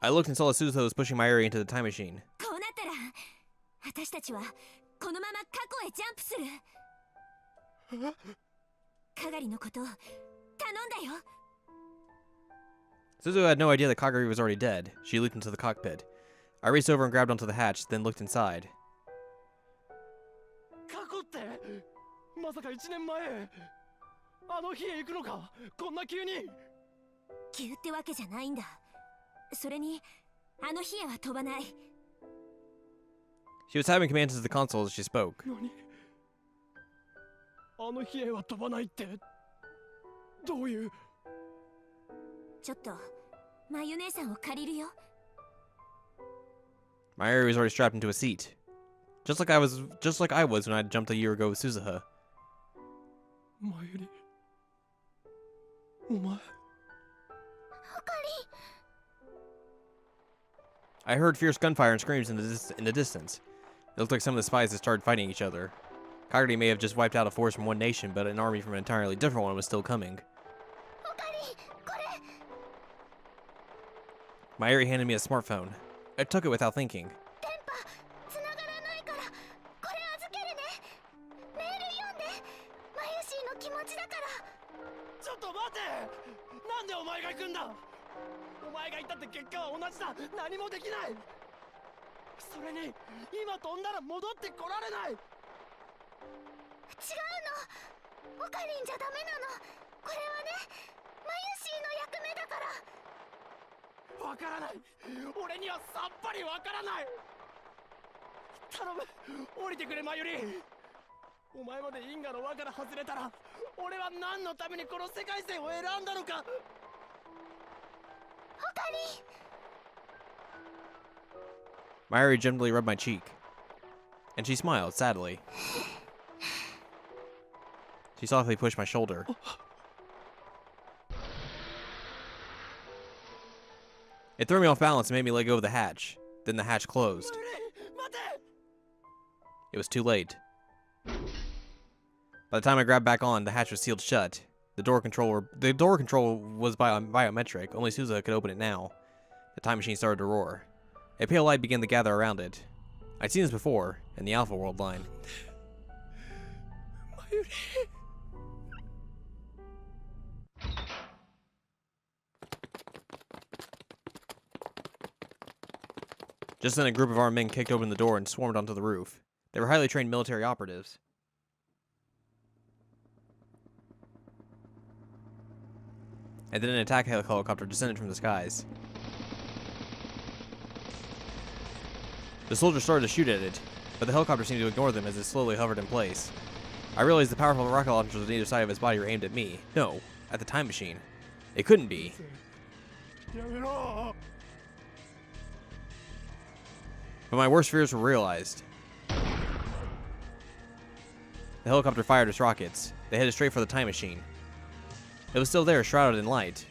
I looked and saw that Suzuha was pushing Mayuri into the time machine. こうなったら私たちはこのまま過去へジャンプする。かがりのこと頼んだよ。 Suzuha had no idea that Kagari was already dead. She leaped into the cockpit. I raced over and grabbed onto the hatch, then looked inside. 過去ってまさか1年前あの日へ行くのか、こんな急に。急ってわけじゃないんだ。それにあの日へは飛ばない。 She was typing commands into the console as she spoke. 何、あの日へは飛ばないってどういう。ちょっとまゆ姉さんを借りるよ。 Mayuri was already strapped into a seat. Just like I was when I jumped a year ago with Suzuha. マユリ、お前。 I heard fierce gunfire and screams in the distance. It looked like some of the spies had started fighting each other. Kagari may have just wiped out a force from one nation, but an army from an entirely different one was still coming. Mayuri handed me a smartphone. I took it without thinking. ちょっと待て、なんでお前が行くんだ。お前が行ったって結果は同じだ。何もできない。それに今飛んだら戻ってこられない。違うの、オカリンじゃダメなの。これはね、マユシーの役目だから。わからない、俺にはさっぱりわからない。頼む、降りてくれマユリ。お前まで因果の輪から外れたら俺は何のためにこの世界線を選んだのか。オカリン。 Mayuri gently rubbed my cheek, and she smiled sadly. She softly pushed my shoulder. It threw me off balance and made me let go of the hatch. Then the hatch closed. It was too late. By the time I grabbed back on, the hatch was sealed shut. The door control was biometric. Only Suzuha could open it now. The time machine started to roar. A pale light began to gather around it. I'd seen this before, in the Alpha World line. Just then a group of armed men kicked open the door and swarmed onto the roof. They were highly trained military operatives. And then an attack helicopter descended from the skies. The soldiers started to shoot at it, but the helicopter seemed to ignore them as it slowly hovered in place. I realized the powerful rocket launchers on either side of its body were aimed at me. No, at the time machine. It couldn't be. But my worst fears were realized. The helicopter fired its rockets. They headed straight for the time machine. It was still there, shrouded in light.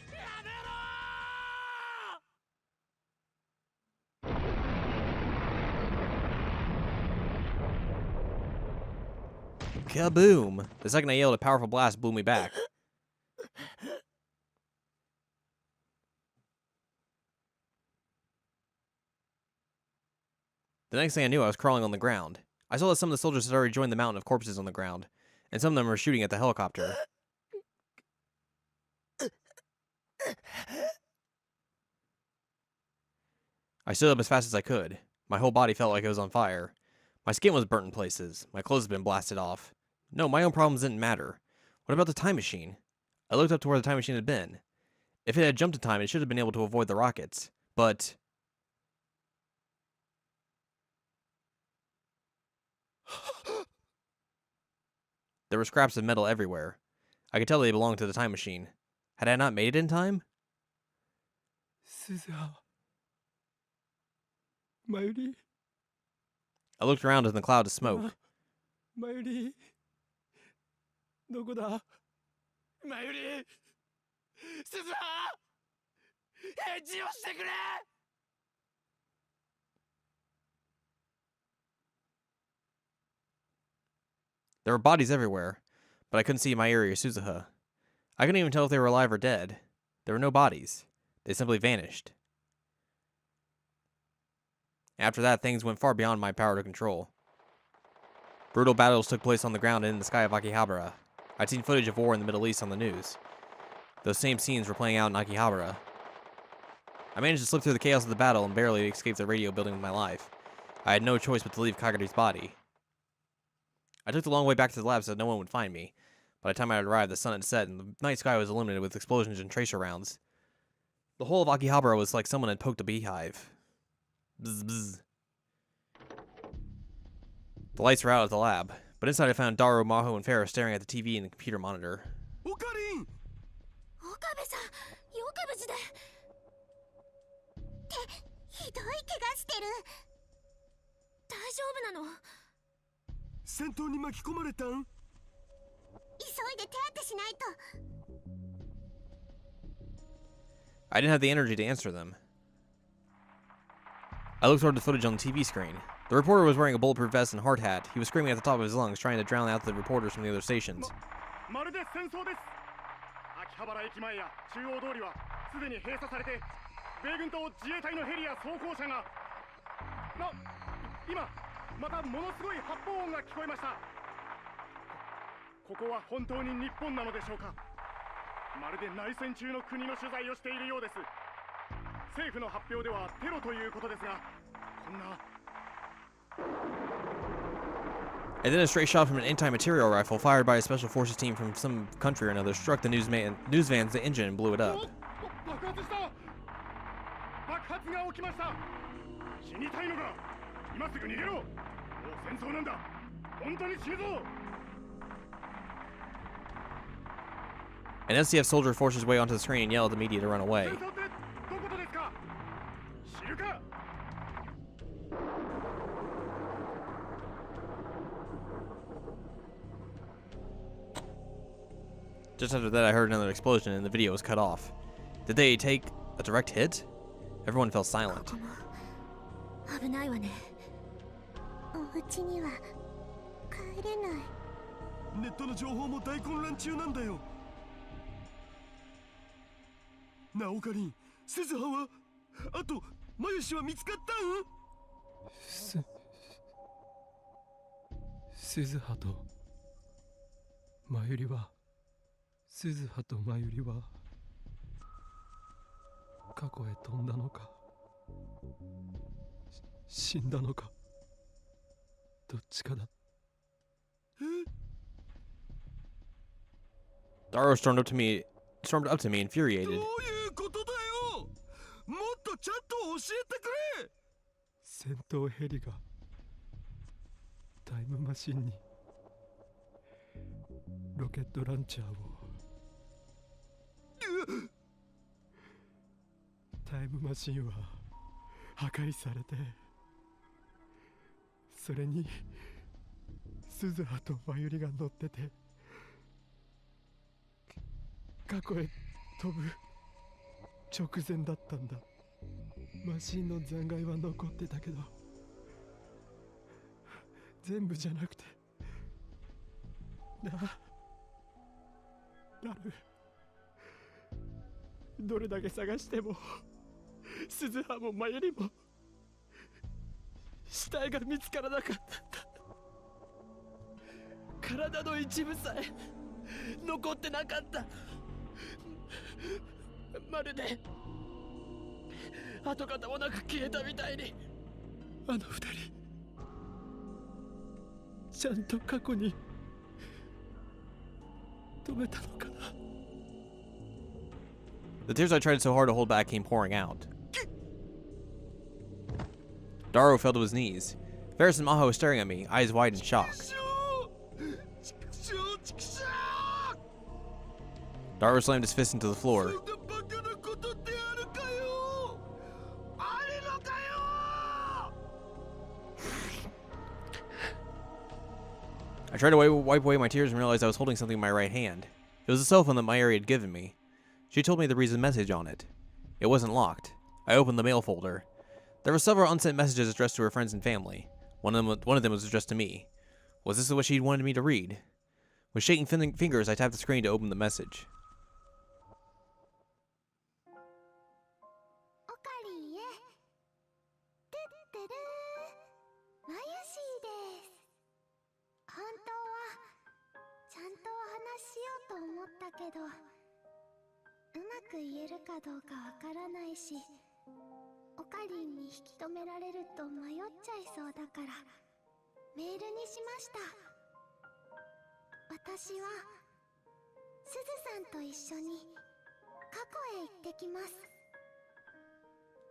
Kaboom! The second I yelled, a powerful blast blew me back. The next thing I knew, I was crawling on the ground. I saw that some of the soldiers had already joined the mountain of corpses on the ground, and some of them were shooting at the helicopter. I stood up as fast as I could. My whole body felt like it was on fire. My skin was burnt in places. My clothes had been blasted off. No, my own problems didn't matter. What about the time machine? I looked up to where the time machine had been. If it had jumped in time, it should have been able to avoid the rockets. But... there were scraps of metal everywhere. I could tell they belonged to the time machine. Had I not made it in time? Mayuri. I looked around in the cloud of smoke. Mayuri. どこだ? Mayuri. 鈴葉! 返事をしてくれ! There were bodies everywhere, but I couldn't see Mayuri or Suzuha. I couldn't even tell if they were alive or dead. There were no bodies. They simply vanished. After that, things went far beyond my power to control. Brutal battles took place on the ground and in the sky of Akihabara. I'd seen footage of war in the Middle East on the news. Those same scenes were playing out in Akihabara. I managed to slip through the chaos of the battle and barely escaped the radio building with my life. I had no choice but to leave Kagari's body. I took the long way back to the lab so that no one would find me. By the time I had arrived, the sun had set and the night sky was illuminated with explosions and tracer rounds. The whole of Akihabara was like someone had poked a beehive. Bzz, bzz. The lights were out at the lab, but inside I found Daru, Maho, and Farah staring at the TV and the computer monitor. Okabe-san, よく無事で。ってひどい怪我してる。大丈夫なの？戦闘に巻き込まれたん？急いで手当てしないと。I didn't have the energy to answer them. I looked toward the footage on the TV screen. The reporter was wearing a bulletproof vest and hard hat. He was screaming at the top of his lungs, trying to drown out the reporters from the other stations. まるで戦争です。秋葉原駅前や中央通りはすでに閉鎖されて、米軍と自衛隊のヘリや装甲車が。今またものすごい発砲音が聞こえました。ここは本当に日本なのでしょうか。まるで内戦中の国の取材をしているようです。政府の発表ではテロということですが、こんな。And then a stray shot from an anti-material rifle fired by a special forces team from some country or another struck the news van's engine and blew it up. 爆発した。爆発が起きました。死にたいのか。今すぐ逃げろ。もう戦争なんだ。本当に死ぬぞ。An SDF soldier forced his way onto the screen and yelled at the media to run away. 戦争ってどことですか。知るか。Just after that, I heard another explosion and the video was cut off. Did they take a direct hit? Everyone fell silent. 危ないわね。お家には帰れない。ネットの情報も大混乱中なんだよ。なおかりん、鈴葉は、あと、マユシは見つかったん？鈴葉とマユリは、鈴葉とマユリは過去へ飛んだのか、死んだのか、どっちかだ。Daru stormed up to me infuriated. どういうことだよ。もっとちゃんと教えてくれ。戦闘ヘリがタイムマシンにロケットランチャーを。タイムマシンは破壊されて、それに鈴葉とマユリが乗ってて、過去へ飛ぶ直前だったんだ。マシンの残骸は残ってたけど、全部じゃなくてラル、どれだけ探しても鈴葉もマユリも死体が見つからなかったんだ。体の一部さえ残ってなかった。まるで跡形もなく消えたみたいに。あの二人ちゃんと過去に止めたのかな。The tears I tried so hard to hold back came pouring out. Daru fell to his knees. Ferris and Maho were staring at me, eyes wide in shock. Daru slammed his fist into the floor. I tried to wipe away my tears and realized I was holding something in my right hand. It was a cell phone that Mayuri had given me. She told me the reason message on it. It wasn't locked. I opened the mail folder. There were several unsent messages addressed to her friends and family. One of them was addressed to me. Was this what she wanted me to read? With shaking fingers, I tapped the screen to open the message. おかりんへ。てってるまゆしーです。本当はちゃんとお話ししようと思ったけど、うまく言えるかどうかわからないし、オカリンに引き止められると迷っちゃいそうだからメールにしました。私はすずさんと一緒に過去へ行ってきます。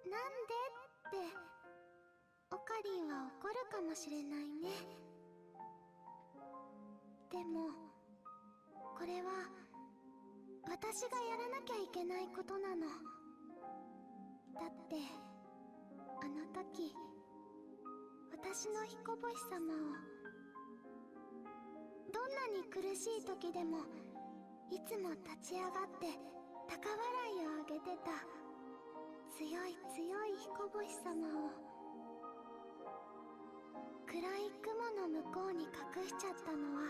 なんでってオカリンは怒るかもしれないね。でもこれは私がやらなきゃいけないことなの。だってあの時私の彦星様を、どんなに苦しい時でもいつも立ち上がって高笑いをあげてた強い強い彦星様を暗い雲の向こうに隠しちゃったのは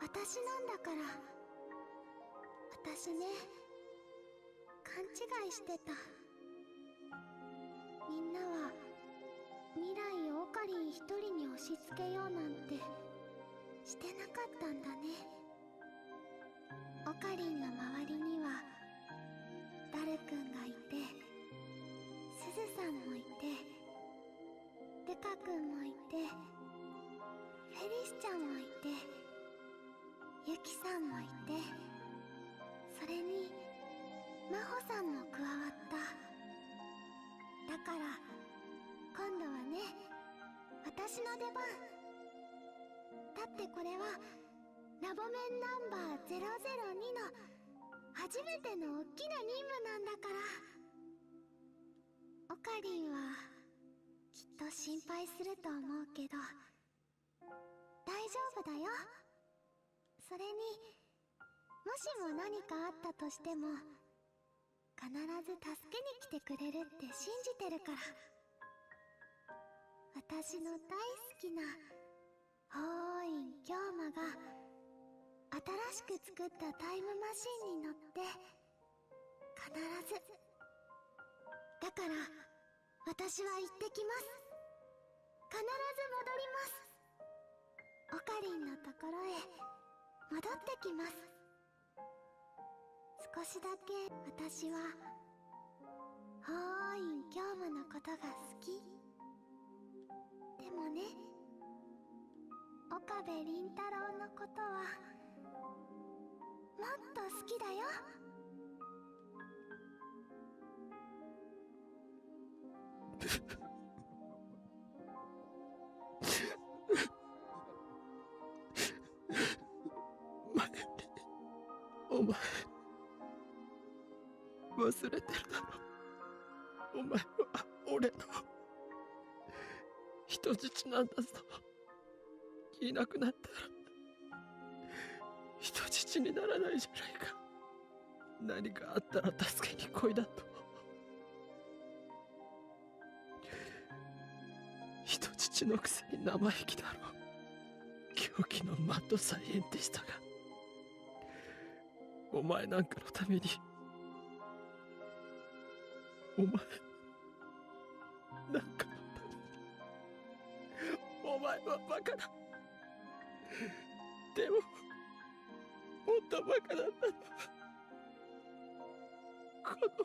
私なんだから。私ね、勘違いしてた。みんなは未来をオカリン一人に押し付けようなんてしてなかったんだね。オカリンの周りにはダルくんがいて、すずさんもいて、デカくんもいて、フェリスちゃんもいて、ユキさんもいて、それにマホさんも加わった。だから今度はね、私の出番。だってこれはラボメンナンバー002の初めての大きな任務なんだから。オカリンはきっと心配すると思うけど大丈夫だよ。それにもしも何かあったとしても必ず助けに来てくれるって信じてるから。私の大好きな法王院京馬が新しく作ったタイムマシンに乗って必ず。だから私は行ってきます。必ず戻ります。オカリンのところへ戻ってきます。少しだけ私は法王院京馬のことが好き。でもね、岡部倫太郎のことはもっと好きだよ。お前忘れてるだろ。お前は俺の人質なんだぞ。いなくなったら人質にならないじゃないか。何かあったら助けに来いだと。人質のくせに生意気だろ。狂気のマッドサイエンティストがお前なんかのために。お前なんかのために。お前はバカだ。でも本当バカだったのはこの